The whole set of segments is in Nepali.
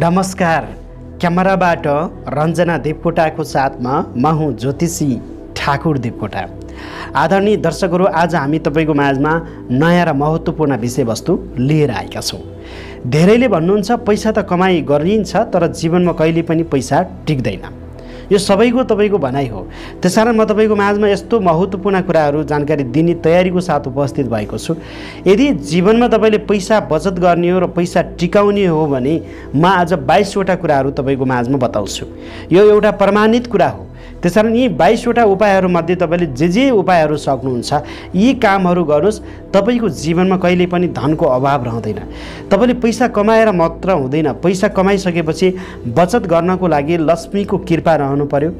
नमस्कार। क्यामेराबाट रञ्जना देवकोटाको साथमा म हुँ ज्योतिषी ठाकुर देवकोटा। आदरणीय दर्शकहरू, आज हामी तपाईको माझमा नयाँ र महत्त्वपूर्ण विषयवस्तु लिएर आएका छौँ। धेरैले भन्नुहुन्छ पैसा त कमाई गरिन्छ तर जीवनमा कहिले पनि पैसा टिक्दैन। यो सबैको तपाईको भनाइ हो। त्यसकारण म तपाईको माझमा यस्तो महत्त्वपूर्ण कुराहरू जानकारी दिने तयारीको साथ उपस्थित भएको छु। यदि जीवनमा तपाईले पैसा बचत गर्ने हो र पैसा टिकाउने हो भने म आज 22 वटा कुराहरू तपाईको माझमा बताउँछु। यो एउटा प्रमाणित कुरा हो। त्यसकारण यी 22 वटा उपायहरूमध्ये तपाईले जे उपायहरू सक्नुहुन्छ यी कामहरू गर्नुहोस्, तपाईको जीवनमा कहिले पनि धनको अभाव रहँदैन। तपाईले पैसा कमाएर मात्र हुँदैन, पैसा कमाइसकेपछि बचत गर्नको लागि लक्ष्मीको कृपा रहनु पर्यो।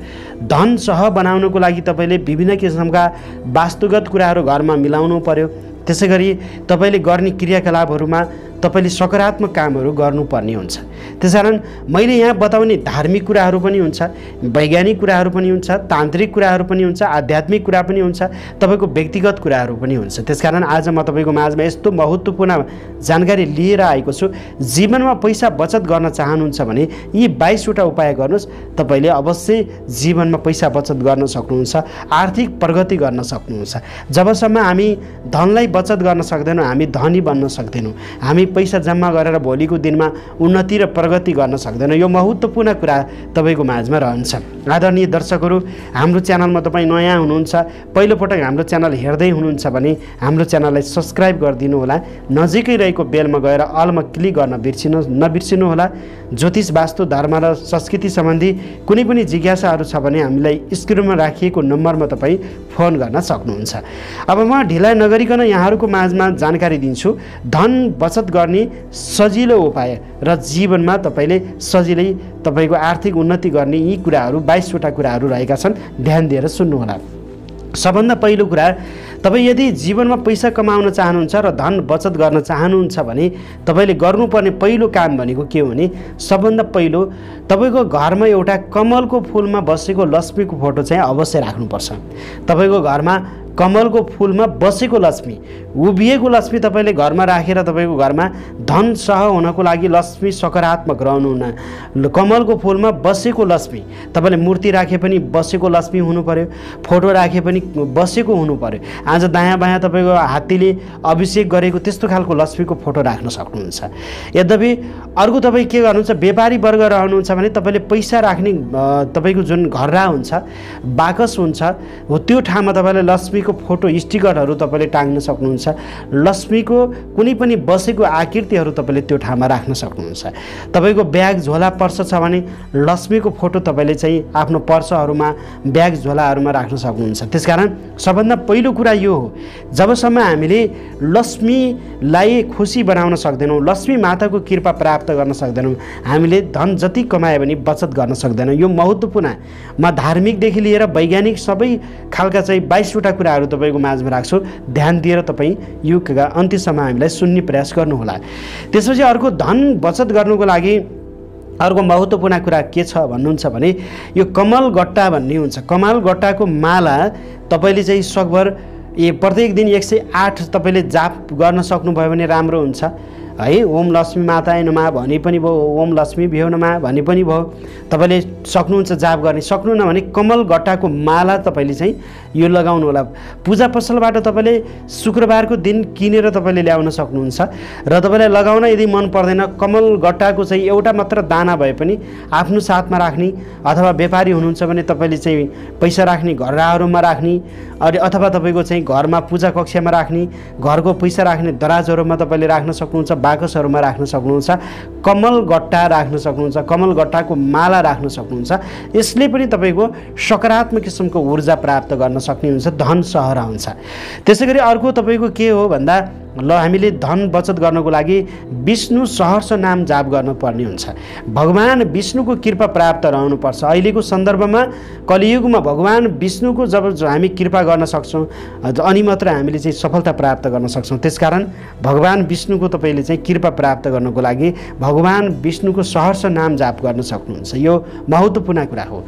धन सह बनाउनको लागि तपाईले विभिन्न किसिमका वास्तुगत कुराहरू घरमा मिलाउनु पर्यो। त्यसैगरी तपाईले गर्ने क्रियाकलापहरूमा तपाईले सकारात्मक कामहरू गर्नुपर्ने हुन्छ। त्यसकारण मैले यहाँ बताउने धार्मिक कुराहरू पनि हुन्छ, वैज्ञानिक कुराहरू पनि हुन्छ, तान्त्रिक कुराहरू पनि हुन्छ, आध्यात्मिक कुरा पनि हुन्छ, तपाईको व्यक्तिगत कुराहरू पनि हुन्छ। त्यसकारण आज म तपाईको माझमा यस्तो महत्त्वपूर्ण जानकारी लिएर आएको छु। जीवनमा पैसा बचत गर्न चाहनुहुन्छ भने यी 22 वटा उपाय गर्नुहोस्, तपाईले अवश्य जीवनमा पैसा बचत गर्न सक्नुहुन्छ, आर्थिक प्रगति गर्न सक्नुहुन्छ। जबसम्म हामी धनलाई बचत गर्न सक्दैनौँ हामी धनी बन्न सक्दैनौँ। हामी पैसा जम्मा गरेर भोलिको दिनमा उन्नति र प्रगति गर्न सक्दैनौँ। यो महत्त्वपूर्ण कुरा तपाईको माझमा रहन्छ। आदरणीय दर्शकहरू, हाम्रो च्यानलमा तपाईँ नयाँ हुनुहुन्छ, पहिलोपटक हाम्रो च्यानल हेर्दै हुनुहुन्छ भने हाम्रो च्यानललाई सब्सक्राइब गरिदिनु होला। नजिकै रहेको बेलमा गएर अलमा क्लिक गर्न नबिर्सिनु होला। ज्योतिष, वास्तु, धर्म र संस्कृति सम्बन्धी कुनै पनि जिज्ञासाहरू छ भने हामीलाई स्क्रिनमा राखिएको नम्बरमा तपाईँ फोन गर्न सक्नुहुन्छ। अब म ढिलाइ नगरिकन यहाँहरूको माझमा जानकारी दिन्छु धन बचत गर्ने सजिलो उपाय र जीवनमा तपाईले सजिलै तपाईको आर्थिक उन्नति गर्ने यी कुराहरू 22 वटा कुराहरू रहेका छन्। ध्यान दिएर सुन्नुहोला। सबभन्दा पहिलो कुरा, तपाईँ यदि जीवनमा पैसा कमाउन चाहनुहुन्छ र धन बचत गर्न चाहनुहुन्छ भने तपाईले गर्नुपर्ने पहिलो काम भनेको के हो भने सबभन्दा पहिलो तपाईको घरमा एउटा कमलको फुलमा बसेको लक्ष्मीको फोटो चाहिँ अवश्य राख्नुपर्छ। तपाईको घरमा कमलको फुलमा बसेको लक्ष्मी, उभिएको लक्ष्मी तपाईले घरमा राखेर तपाईको घरमा धन सह हुनको लागि लक्ष्मी सकारात्मक रहनुहुन्न। कमलको फुलमा बसेको लक्ष्मी, तपाईले मूर्ति राखे पनि बसेको लक्ष्मी हुनु पर्यो, फोटो राखे पनि बसेको हुनु पर्यो। आज दायाँ बायाँ तपाईको हात्तीले अभिषेक गरेको त्यस्तो खालको लक्ष्मीको फोटो राख्न सक्नुहुन्छ। यद्यपि अर्को तपाईँ के गर्नुहुन्छ, व्यापारी वर्ग रहनुहुन्छ भने तपाईले पैसा राख्ने तपाईको जुन घर्रा हुन्छ, बाकस हुन्छ हो, त्यो ठाउँमा तपाईले लक्ष्मीको फोटो स्टिकरहरू तपाईले टाङ्न सक्नुहुन्छ। लक्ष्मीको कुनै पनि बसेको आकृतिहरू तपाईले त्यो ठाउँमा राख्न सक्नुहुन्छ। तपाईको ब्याग, झोला, पर्स छ भने लक्ष्मीको फोटो तपाईले चाहिँ आफ्नो पर्सहरूमा, ब्याग, झोलाहरूमा राख्न सक्नुहुन्छ। त्यसकारण सबभन्दा पहिलो कुरा यो हो, जबसम्म हामीले लक्ष्मीलाई खुसी बनाउन सक्दैनौँ, लक्ष्मी माताको कृपा प्राप्त गर्न सक्दैनौँ, हामीले धन जति कमायो भने बचत गर्न सक्दैनौँ। यो महत्त्वपूर्ण, म धार्मिकदेखि लिएर वैज्ञानिक सबै खालका चाहिँ 22 वटा कुराहरू तपाईको माझमा राख्छु। ध्यान दिएर तपाईँ यो अन्त्यसम्म हामीलाई सुन्ने प्रयास गर्नुहोला। त्यसपछि अर्को, धन बचत गर्नुको लागि अर्को महत्त्वपूर्ण कुरा के छ भन्नुहुन्छ भने यो कमल गट्टा भन्ने हुन्छ। कमल गट्टाको माला तपाईले चाहिँ सकभर प्रत्येक दिन 108 तपाईले जाप गर्न सक्नुभयो भने राम्रो हुन्छ है। ओम लक्ष्मी माताय नमः भने पनि भयो, ओम लक्ष्मी भ्यो नमः भने पनि भयो। तपाईले सक्नुहुन्छ जाप गर्ने, सक्नुहुन्न भने कमल गट्टाको माला तपाईले चाहिँ यो लगाउनु होला। पूजा पसलबाट तपाईले शुक्रबारको दिन किनेर तपाईले ल्याउन सक्नुहुन्छ र तपाईलाई लगाउन यदि मन पर्दैन, कमल गट्टाको चाहिँ एउटा मात्र दाना भए पनि आफ्नो साथमा राख्ने, अथवा व्यापारी हुनुहुन्छ भने तपाईले चाहिँ पैसा राख्ने घरहरूमा राख्ने, अथवा तपाईको चाहिँ घरमा पूजा कक्षामा राख्ने, घरको पैसा राख्ने दराजहरूमा तपाईले राख्न सक्नुहुन्छ, बाकसहरूमा राख्न सक्नुहुन्छ, कमल गट्टा राख्न सक्नुहुन्छ, कमल गट्टाको माला राख्न सक्नुहुन्छ। यसले पनि तपाईको सकारात्मक किसिमको ऊर्जा प्राप्त गर्न सक्ने हुन्छ, धन सहर हुन्छ। त्यसैगरी अर्को तपाईको के हो भन्दा हामीले धन बचत गर्नको लागि विष्णु सहर्ष नाम जाप गर्नुपर्ने हुन्छ। भगवान विष्णुको कृपा प्राप्त रहनुपर्छ। अहिलेको सन्दर्भमा कलियुगमा भगवान विष्णुको जब हामी कृपा गर्न सक्छौँ अनि मात्र हामीले चाहिँ सफलता प्राप्त गर्न सक्छौँ। त्यसकारण भगवान विष्णुको तपाईँले चाहिँ कृपा प्राप्त गर्नको लागि भगवान विष्णुको सहर्ष नाम जाप गर्न सक्नुहुन्छ। यो महत्त्वपूर्ण कुरा हो।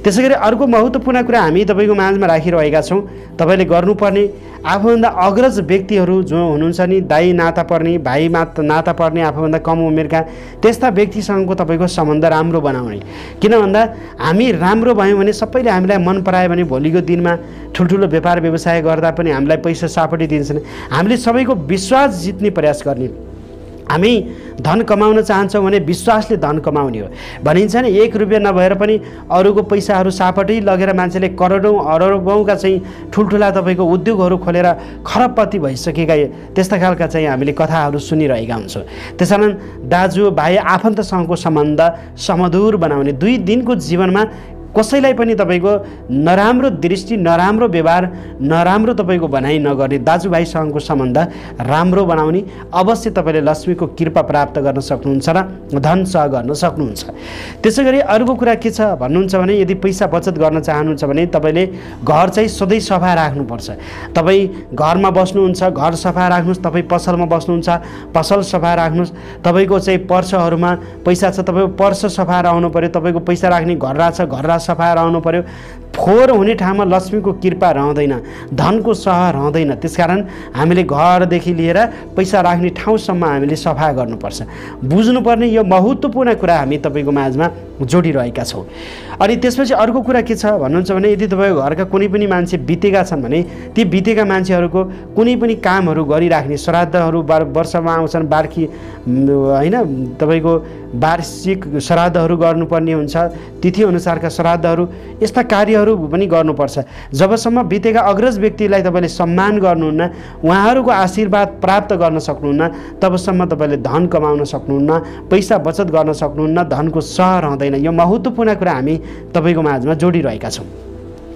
त्यसैगरी अर्को महत्त्वपूर्ण कुरा हामी तपाईँको माझमा राखिरहेका छौँ। तपाईँले गर्नुपर्ने आफूभन्दा अग्रज व्यक्तिहरू जो हुनुहुन्छ नि, दाइ नाता पर्ने, भाइ नाता पर्ने, आफूभन्दा कम उमेरका त्यस्ता व्यक्तिसँगको तपाईँको सम्बन्ध राम्रो बनाउने। किन भन्दा हामी राम्रो भयौँ भने, सबैले हामीलाई मन परायो भने भोलिको दिनमा ठुल्ठुलो व्यापार व्यवसाय गर्दा पनि हामीलाई पैसा सापटिदिन्छन्। हामीले सबैको विश्वास जित्ने प्रयास गर्ने। हामी धन कमाउन चाहन्छौँ भने विश्वासले धन कमाउने हो। भनिन्छ नि, 1 रुपियाँ नभएर पनि अरूको पैसाहरू सापटै लगेर मान्छेले करोडौँ अरबौँका चाहिँ ठुल्ठुला तपाईँको उद्योगहरू खोलेर खरबपति भइसकेका त्यस्ता खालका चाहिँ हामीले कथाहरू सुनिरहेका हुन्छौँ। त्यसकारण दाजु भाइ आफन्तसँगको सम्बन्ध समधुर बनाउने, 2 दिनको जीवनमा कसैलाई पनि तपाईँको नराम्रो दृष्टि, नराम्रो व्यवहार, नराम्रो तपाईँको भनाइ नगर्ने, दाजुभाइसँगको सम्बन्ध राम्रो बनाउने। अवश्य तपाईँले लक्ष्मीको कृपा प्राप्त गर्न सक्नुहुन्छ र धन सह गर्न सक्नुहुन्छ। त्यसै गरी अर्को कुरा के छ भन्नुहुन्छ भने, यदि पैसा बचत गर्न चाहनुहुन्छ भने तपाईँले घर चाहिँ सधैँ सफा राख्नुपर्छ। तपाईँ घरमा बस्नुहुन्छ, घर सफा राख्नुहोस्। तपाईँ पसलमा बस्नुहुन्छ, पसल सफा राख्नुहोस्। तपाईँको चाहिँ पर्सहरूमा पैसा छ, तपाईँको पर्स सफा रहनु पऱ्यो। तपाईँको पैसा राख्ने घर्रा छ, घर्रा सफा रहनु पर्यो। फोहोर हुने ठाउँमा लक्ष्मीको कृपा रहँदैन, धनको सह रहँदैन। त्यसकारण हामीले घरदेखि लिएर पैसा राख्ने ठाउँसम्म हामीले सफा गर्नुपर्छ। बुझ्नुपर्ने यो महत्त्वपूर्ण कुरा हामी तपाईँको माझमा जोडिरहेका छौँ। अनि त्यसपछि अर्को कुरा के छ भन्नुहुन्छ भने, यदि तपाईँको घरका कुनै पनि मान्छे बितेका छन् भने ती बितेका मान्छेहरूको कुनै पनि कामहरू गरिराख्ने, श्राद्धहरू वर्षमा आउँछन्, बार्खी होइन तपाईँको वार्षिक श्राद्धहरू गर्नुपर्ने हुन्छ, तिथिअनुसारका श्राद्धहरू, यस्ता कार्यहरू पनि गर्नुपर्छ। जबसम्म बितेका अग्रज व्यक्तिलाई तपाईँले सम्मान गर्नुहुन्न, उहाँहरूको आशीर्वाद प्राप्त गर्न सक्नुहुन्न, तबसम्म तपाईँले धन कमाउन सक्नुहुन्न, पैसा बचत गर्न सक्नुहुन्न, धनको सह रहँदैन। यो महत्त्वपूर्ण कुरा हामी तपाईँको माझमा जोडिरहेका छौँ।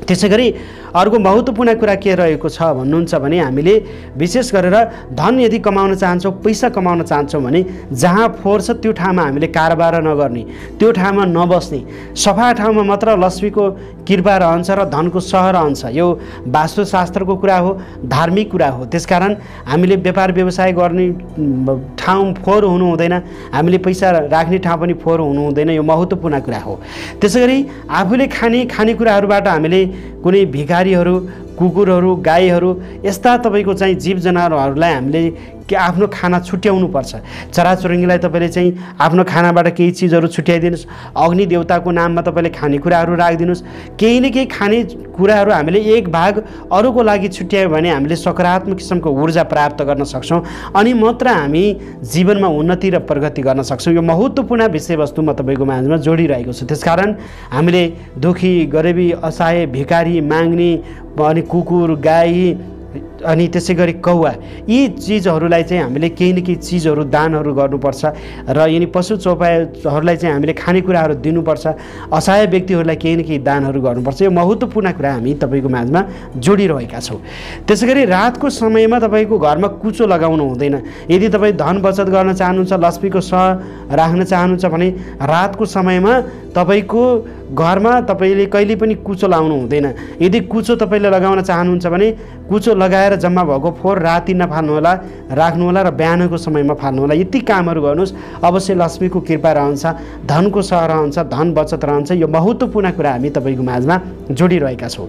त्यसै गरी अर्को महत्त्वपूर्ण कुरा के रहेको छ भन्नुहुन्छ भने, हामीले विशेष गरेर धन यदि कमाउन चाहन्छौँ, पैसा कमाउन चाहन्छौँ भने जहाँ फोहोर छ त्यो ठाउँमा हामीले कारोबार नगर्ने, त्यो ठाउँमा नबस्ने। सफा ठाउँमा मात्र लक्ष्मीको कृपा रहन्छ र धनको सह रहन्छ। यो वास्तुशास्त्रको कुरा हो, धार्मिक कुरा हो। त्यसकारण हामीले व्यापार व्यवसाय गर्ने ठाउँ फोहोर हुनु हुँदैन, हामीले पैसा राख्ने ठाउँ पनि फोहोर हुनु हुँदैन। यो महत्त्वपूर्ण कुरा हो। त्यसै गरी आफूले खानेकुराहरूबाट हामीले कुनै भिखारीहरू, कुकुरहरू, गाईहरू, यस्ता तपाईँको चाहिँ जीव जनावरहरूलाई हामीले आफ्नो खाना छुट्याउनुपर्छ। चराचुरुङ्गीलाई तपाईँले चाहिँ आफ्नो खानाबाट केही चिजहरू छुट्याइदिनुहोस्। अग्नि देवताको नाममा तपाईँले खानेकुराहरू राखिदिनुहोस्। केही न केही खानेकुराहरू हामीले एक भाग अरूको लागि छुट्यायो भने हामीले सकारात्मक किसिमको ऊर्जा प्राप्त गर्न सक्छौँ। अनि मात्र हामी जीवनमा उन्नति र प्रगति गर्न सक्छौँ। यो महत्त्वपूर्ण विषयवस्तु म तपाईँको माझमा जोडिरहेको छु। त्यसकारण हामीले दुखी, गरिबी, असहाय, भिखारी, माग्ने, अनि कुकुर, गाई, अनि त्यसै गरी कौवा, यी चिजहरूलाई चाहिँ हामीले केही न केही चिजहरू दानहरू गर्नुपर्छ। र यिनी पशु चौपायाहरूलाई चाहिँ हामीले खानेकुराहरू दिनुपर्छ। असहाय व्यक्तिहरूलाई केही न केही दानहरू गर्नुपर्छ। यो महत्त्वपूर्ण कुरा हामी तपाईँको माझमा जोडिरहेका छौँ। त्यसै गरी रातको समयमा तपाईँको घरमा कुचो लगाउनु हुँदैन। यदि तपाईँ धन बचत गर्न चाहनुहुन्छ, लक्ष्मीको सह राख्न चाहनुहुन्छ भने रातको समयमा तपाईँको घरमा तपाईँले कहिले पनि कुचो लाउनु हुँदैन। यदि कुचो तपाईँले लगाउन चाहनुहुन्छ भने कुचो लगाएर जम्मा भएको फोहोर राति नफाल्नुहोला, राख्नुहोला र बिहानको समयमा फाल्नुहोला। यति कामहरू गर्नुहोस्, अवश्य लक्ष्मीको कृपा रहन्छ, धनको सह रहन्छ, धन बचत रहन्छ। यो महत्त्वपूर्ण कुरा हामी तपाईँको माझमा जोडिरहेका छौँ।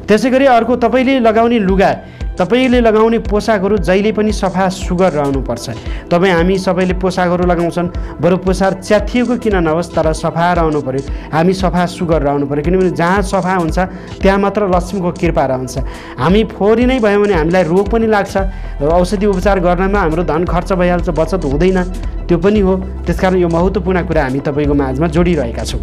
त्यसै गरी अर्को, तपाईँले लगाउने लुगा, तपाईँले लगाउने पोसाकहरू जहिले पनि सफा सुग्घर रहनुपर्छ। हामी सबैले पोसाकहरू लगाउँछन्, बरु पोसाक च्यातिएको किन नहोस् तर सफा रहनु पऱ्यो। हामी सफा सुग्घर रहनु पऱ्यो, किनभने जहाँ सफा हुन्छ त्यहाँ मात्र लक्ष्मीको कृपा रहन्छ। हामी फोहोरी नै भयौँ भने हामीलाई रोग पनि लाग्छ, औषधि उपचार गर्नमा हाम्रो धन खर्च भइहाल्छ, बचत हुँदैन, त्यो पनि हो। त्यसकारण यो महत्त्वपूर्ण कुरा हामी तपाईँको माझमा जोडिरहेका छौँ।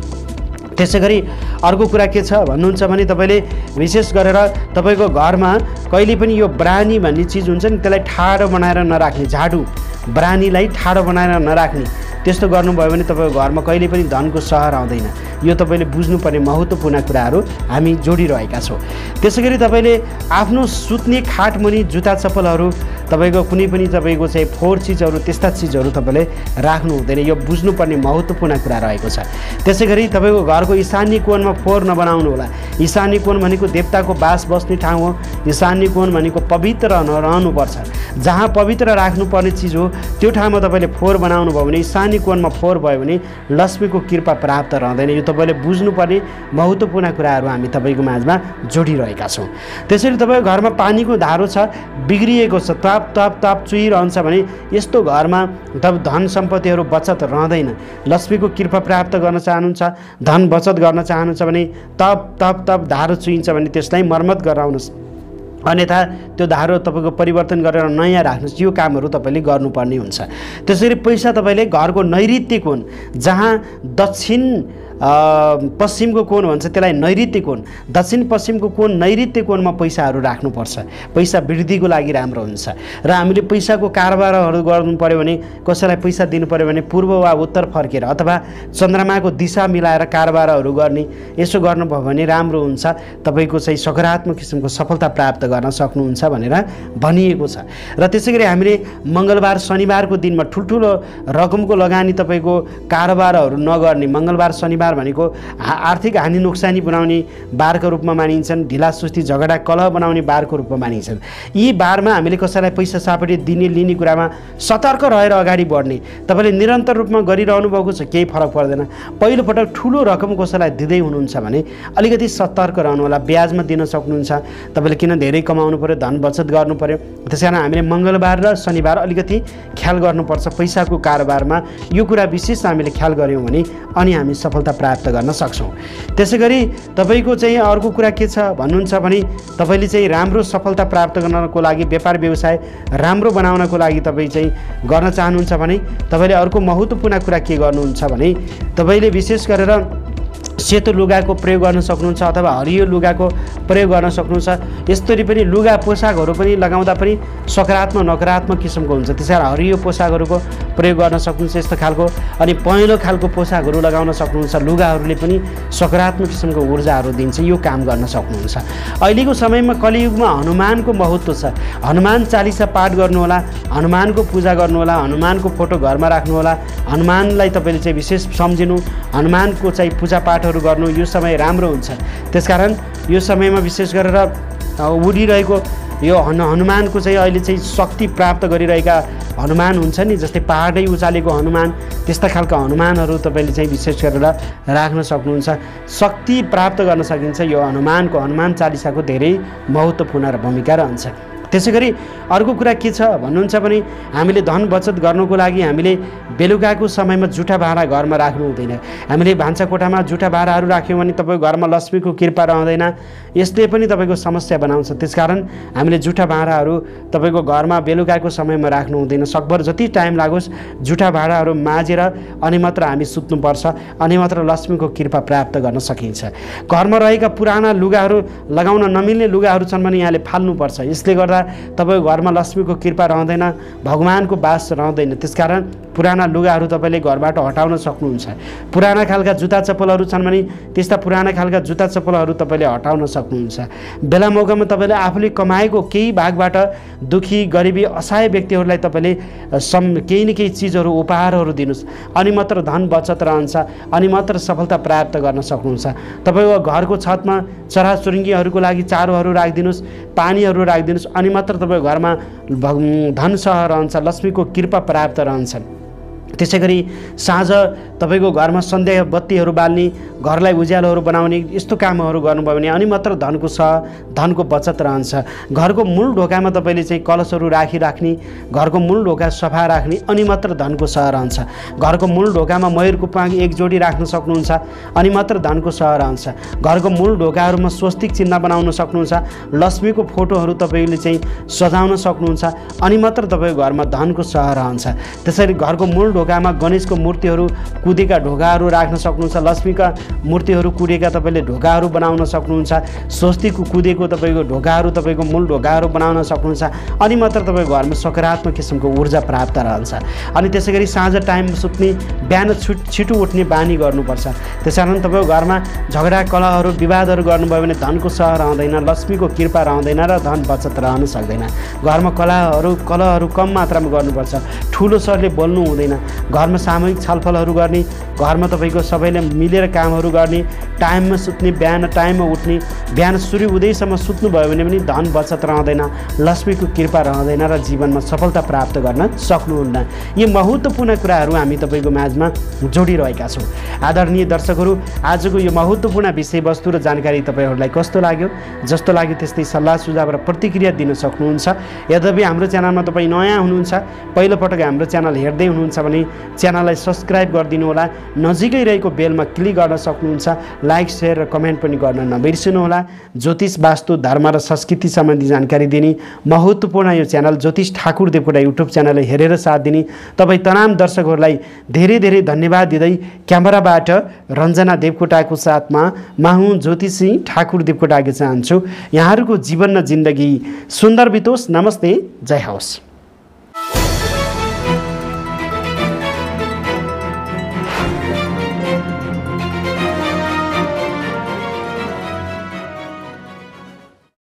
त्यसै गरी अर्को कुरा के छ भन्नुहुन्छ भने, तपाईँले विशेष गरेर तपाईँको घरमा कहिले पनि यो ब्रानी भन्ने चिज हुन्छ नि, त्यसलाई ठाडो बनाएर नराख्ने, झाडु ब्रानीलाई ठाडो बनाएर नराख्ने, त्यस्तो गर्नुभयो भने तपाईँको घरमा कहिले पनि धनको सहर आउँदैन। यो तपाईँले बुझ्नुपर्ने महत्त्वपूर्ण कुराहरू हामी जोडिरहेका छौँ। त्यसै गरी तपाईँले आफ्नो सुत्ने खाटमुनि जुत्ता चप्पलहरू, तपाईँको कुनै पनि तपाईँको चाहिँ फोहोर चिजहरू, त्यस्ता चिजहरू तपाईँले राख्नु हुँदैन। यो बुझ्नुपर्ने महत्त्वपूर्ण कुरा रहेको छ। त्यसै गरी तपाईँको घरको ईशान्य कोणमा फोहोर नबनाउनु होला। ईशान्य कोण भनेको देवताको बास बस्ने ठाउँ हो। ईशान्य कोण भनेको पवित्र रहनुपर्छ। जहाँ पवित्र राख्नुपर्ने चिज हो त्यो ठाउँमा तपाईँले फोहोर बनाउनु भयो भने, ईशान्य कोणमा फोहोर भयो भने लक्ष्मीको कृपा प्राप्त रहँदैन। यो तपाईँले बुझ्नुपर्ने महत्त्वपूर्ण कुराहरू हामी तपाईँको माझमा जोडिरहेका छौँ। त्यसरी तपाईँको घरमा पानीको धारो छ, बिग्रिएको छ, ताप ताप ताप चुहिरहन्छ भने यस्तो घरमा तब धन सम्पत्तिहरू बचत रहँदैन। लक्ष्मीको कृपा प्राप्त गर्न चाहनुहुन्छ, धन बचत गर्न चाहनुहुन्छ भने तप तप तप धारो चुहिन्छ भने त्यसलाई मर्मत गराउनुहोस्, अन्यथा त्यो धारो तपाईँको परिवर्तन गरेर नयाँ राख्नुहोस्। यो कामहरू तपाईँले गर्नुपर्ने हुन्छ। त्यसरी पैसा तपाईँले घरको नैऋत्य कोण, जहाँ दक्षिण पश्चिमको कोण भन्छ त्यसलाई नैऋत्य कोण, दक्षिण पश्चिमको कोण नैऋत्य कोणमा पैसाहरू राख्नुपर्छ। पैसा वृद्धिको लागि राम्रो हुन्छ। र हामीले पैसाको कारोबारहरू गर्नु पर्यो भने, कसैलाई पैसा दिनु पर्यो भने पूर्व वा उत्तर फर्केर अथवा चन्द्रमाको दिशा मिलाएर कारोबारहरू गर्ने, यसो गर्नुभयो भने राम्रो हुन्छ। तपाईँको चाहिँ सकारात्मक किसिमको सफलता प्राप्त गर्न सक्नुहुन्छ भनेर भनिएको छ। र त्यसै गरी हामीले मङ्गलबार शनिबारको दिनमा ठुल्ठुलो रकमको लगानी तपाईँको कारोबारहरू नगर्ने। मङ्गलबार शनिबार भनेको आर्थिक हानि नोक्सानी बनाउने बारको रूपमा मानिन्छन्, ढिला सुस्ती झगडा कलह बनाउने बारको रूपमा मानिन्छन्। यी बारमा हामीले कसैलाई पैसा सापटी दिने लिने कुरामा सतर्क रहेर अगाडि बढ्ने। तपाईँले निरन्तर रूपमा गरिरहनु भएको छ, केही फरक पर्दैन। पहिलोपटक ठुलो रकम कसैलाई दिँदै हुनुहुन्छ भने अलिकति सतर्क रहनु होला। ब्याजमा दिन सक्नुहुन्छ, तपाईँले किन धेरै कमाउनु पर्यो, धन बचत गर्नु पर्यो। त्यसकारण हामीले मङ्गलबार र शनिबार अलिकति ख्याल गर्नुपर्छ पैसाको कारोबारमा। यो कुरा विशेष हामीले ख्याल गऱ्यौँ भने अनि हामी सफलता प्राप्त गर्न सक्छौँ। त्यसै गरी तपाईँको चाहिँ अर्को कुरा के छ भन्नुहुन्छ भने तपाईँले चाहिँ राम्रो सफलता प्राप्त गर्नको लागि, व्यापार व्यवसाय राम्रो बनाउनको लागि तपाईँ चाहिँ गर्न चाहनुहुन्छ भने तपाईँले अर्को महत्त्वपूर्ण कुरा के गर्नुहुन्छ भने तपाईँले विशेष गरेर सेतो लुगाको प्रयोग गर्न सक्नुहुन्छ अथवा हरियो लुगाको प्रयोग गर्न सक्नुहुन्छ। यसरी पनि लुगा पोसाकहरू पनि लगाउँदा पनि सकारात्मक नकारात्मक किसिमको हुन्छ। त्यसैले हरियो पोसाकहरूको प्रयोग गर्न सक्नुहुन्छ यस्तो खालको। अनि पहेँलो खालको पोसाकहरू लगाउन सक्नुहुन्छ। लुगाहरूले पनि सकारात्मक किसिमको ऊर्जाहरू दिन्छ। यो काम गर्न सक्नुहुन्छ। अहिलेको समयमा कलियुगमा हनुमानको महत्त्व छ। हनुमान चालिसा पाठ गर्नुहोला, हनुमानको पूजा गर्नुहोला, हनुमानको फोटो घरमा राख्नुहोला, हनुमानलाई तपाईँले चाहिँ विशेष सम्झिनु, हनुमानको चाहिँ पूजा पाठहरू गर्नु। यो समय राम्रो हुन्छ। त्यसकारण यो समयमा विशेष गरेर उडिरहेको यो हनुमानको चाहिँ अहिले चाहिँ शक्ति प्राप्त गरिरहेका हनुमान हुन्छ नि, जस्तै पहाडै उचालेको हनुमान, त्यस्ता खालका हनुमानहरू तपाईँले चाहिँ विशेष गरेर राख्न सक्नुहुन्छ। शक्ति प्राप्त गर्न सकिन्छ। यो हनुमान चालिसाको धेरै महत्त्वपूर्ण भूमिका रहन्छ। त्यसै गरी अर्को कुरा के छ भन्नुहुन्छ भने हामीले धन बचत गर्नको लागि हामीले बेलुकाको समयमा जुठा भाँडा घरमा राख्नु हुँदैन। हामीले भान्साकोठामा जुठा भाँडाहरू राख्यौँ भने तपाईँको घरमा लक्ष्मीको कृपा रहँदैन। यसले पनि तपाईँको समस्या बनाउँछ। त्यसकारण हामीले जुठा भाँडाहरू तपाईँको घरमा बेलुकाको समयमा राख्नु हुँदैन। सकभर जति टाइम लागोस् जुठा भाँडाहरू माझेर अनि मात्र हामी सुत्नुपर्छ, अनि मात्र लक्ष्मीको कृपा प्राप्त गर्न सकिन्छ। घरमा रहेका पुराना लुगाहरू, लगाउन नमिल्ने लुगाहरू छन् भने यहाँले फाल्नुपर्छ। यसले गर्दा तपाईँको घरमा लक्ष्मीको कृपा रहँदैन, भगवानको बास रहँदैन। त्यसकारण पुराना लुगाहरू तपाईँले घरबाट हटाउन सक्नुहुन्छ। पुराना खालका जुत्ता चप्पलहरू छन् भने त्यस्ता पुराना खालका जुत्ता चप्पलहरू तपाईँले हटाउन सक्नुहुन्छ। बेला मौकामा तपाईँले आफूले कमाएको केही भागबाट दुखी गरिबी असहाय व्यक्तिहरूलाई तपाईँले केही न केही चिजहरू उपहारहरू दिनुहोस्, अनि मात्र धन बचत रहन्छ, अनि मात्र सफलता प्राप्त गर्न सक्नुहुन्छ। तपाईँको घरको छतमा चराचुरुङ्गीहरूको लागि चारोहरू राखिदिनुहोस्, पानीहरू राखिदिनुहोस्, अनि मात्र तपाईँको घरमा धन सह रहन्छ, लक्ष्मीको कृपा प्राप्त रहन्छ। त्यसै गरी साँझ तपाईँको घरमा सन्ध्या बत्तीहरू बाल्ने, घरलाई उज्यालोहरू बनाउने, यस्तो कामहरू गर्नुभयो भने अनि मात्र धनको बचत रहन्छ। घरको मूल ढोकामा तपाईँले चाहिँ कलशहरू राख्ने, घरको मूल ढोका सफा राख्ने, अनि मात्र धनको सह रहन्छ। घरको मूल ढोकामा मयूरको पाङ एक जोडी राख्न सक्नुहुन्छ, अनि मात्र धनको सह रहन्छ। घरको मूल ढोकाहरूमा स्वस्तिक चिन्ह बनाउन सक्नुहुन्छ, लक्ष्मीको फोटोहरू तपाईँले चाहिँ सजाउन सक्नुहुन्छ, अनि मात्र तपाईँको घरमा धनको सह रहन्छ। त्यसरी घरको मूल ढोकामा गणेशको मूर्तिहरू कुदेका ढोकाहरू राख्न सक्नुहुन्छ, लक्ष्मीका मूर्तिहरू कुदेका तपाईँले ढोकाहरू बनाउन सक्नुहुन्छ, स्वस्तिको कुदेको तपाईँको ढोकाहरू तपाईँको मूल ढोकाहरू बनाउन सक्नुहुन्छ, अनि मात्र तपाईँको घरमा सकारात्मक किसिमको ऊर्जा प्राप्त रहन्छ। अनि त्यसै गरी साँझ टाइम सुत्ने, बिहान छिटो उठ्ने बानी गर्नुपर्छ। त्यसकारण तपाईँको घरमा झगडा कलहहरू विवादहरू गर्नुभयो भने धनको सह रहँदैन, लक्ष्मीको कृपा रहँदैन र धन बचत रहन सक्दैन। घरमा कलहहरू कम मात्रामा गर्नुपर्छ। ठुलो स्वरले बोल्नु हुँदैन। घरमा सामूहिक छलफलहरू गर्ने, घरमा तपाईँको सबैले मिलेर कामहरू गर्ने, टाइममा सुत्ने, बिहान टाइममा उठ्ने, बिहान सूर्य उदयसम्म सुत्नुभयो भने पनि धन बचत रहँदैन, लक्ष्मीको कृपा रहँदैन र जीवनमा सफलता प्राप्त गर्न सक्नुहुन्न। यी महत्त्वपूर्ण कुराहरू हामी तपाईँको माझमा जोडिरहेका छौँ। आदरणीय दर्शकहरू, आजको यो महत्त्वपूर्ण विषयवस्तु र जानकारी तपाईँहरूलाई कस्तो लाग्यो? जस्तो लाग्यो त्यस्तै सल्लाह सुझाव र प्रतिक्रिया दिन सक्नुहुन्छ। यद्यपि हाम्रो च्यानलमा तपाईँ नयाँ हुनुहुन्छ, पहिलोपटक हाम्रो च्यानल हेर्दै हुनुहुन्छ भने च्यानललाई सब्सक्राइब गरिदिनु होला, नजिकै रहेको बेलमा क्लिक गर्न सक्नुहुन्छ, लाइक सेयर र कमेन्ट पनि गर्न नबिर्सनुहोला। ज्योतिष वास्तु धर्म र संस्कृति सम्बन्धी जानकारी दिने महत्त्वपूर्ण यो च्यानल ज्योतिष ठाकुर देवकोटा युट्युब च्यानललाई हेरेर साथ दिने तपाईँ तमाम दर्शकहरूलाई धेरै धेरै धन्यवाद दिँदै क्यामेराबाट रञ्जना देवकोटाको साथमा म हुँ ज्योतिषी ठाकुर देवकोटाको चाहन्छु यहाँहरूको जीवन र जिन्दगी सुन्दर बितोस्। नमस्ते, जय होस्।